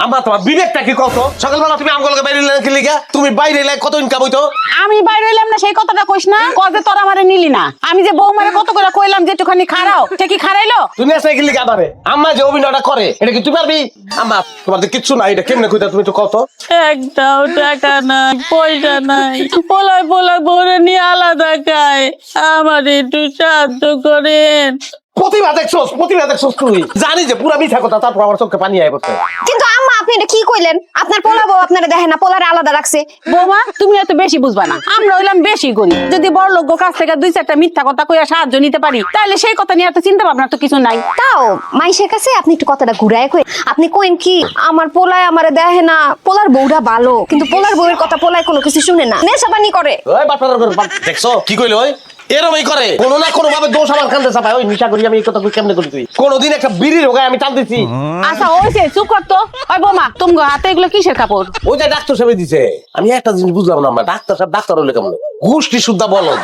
আমার তোমার বিবেকটা কি কত? সকালবেলা তুমি আমগুলোকে বাইরে কি লিখা? তুমি বাইরে কত ইনকাম হইতো? আমি বাইরে হইলাম না সেই কথাটা কইস না, কবে তোর আমারে নিলি না। আমি যে বৌমারে কত করে কইলাম যে একটুখানি খাড়াও, সে কি খাড়াইলো? তুমি আসলে কি লিখা আমারে? আম্মা যে অভিনয়টা করে এটা কি তুমি পারবি? আম্মা তোমার তো কিচ্ছু নাই, এটা কেমনে কইতা তুমি তো কত? একটাও টাকা নাই, পয়সা নাই, পোলায় পোলায় বউরে নিয়ে আলাদা খায়। আমার একটু সাহায্য করেন। প্রতিভা দেখছোস তুই। জানি যে পুরা মিথ্যা কথা, তারপর আমার চোখে পানি আয় পড়ছে। কিন্তু আম্মা আপনি এটা কি কইলেন? আপনার পোলা বউ আপনারা দেখেন না, পোলারে আলাদা রাখছে। বৌমা তুমি এত বেশি বুঝবা না, আমরা হইলাম বেশি গরিব। যদি বড় লোক কাছ থেকে 2-4টা মিথ্যা কথা কইয়া সাহায্য নিতে পারি, তাহলে সেই কথা নিয়ে এত চিন্তা ভাবনা তো কিছু নাই। তাও মাইশের কাছে আপনি একটু কথাটা ঘুরায় কই। আপনি কইন কি আমার পোলায় আমারে দেখে না, পোলার বউটা ভালো, কিন্তু পোলার বউয়ের কথা পোলায় কোনো কিছু শুনে না, নেশাবানি করে। ওই বাটপাড়ার করে দেখছো কি কইলো? ওই এরমই করে, কোনো না কোনো ভাবে দোষ আমার কান্দে চাপায়। ওই নিশা করি আমি এই কথা কই কেমনে করি তুই? কোনদিন একটা বিড়ির রোগায় আমি টান দিছি? আচ্ছা ওইছে চুপ করতো। ওই বৌমা তুমি হাতে এগুলো কিসের কাপড়? ওই যে ডাক্তার সাহেব দিছে। আমি একটা জিনিস বুঝলাম না, আমার ডাক্তার সাহেব ডাক্তার হইলে কেমন? গোষ্ঠী শুদ্ধা বলদ।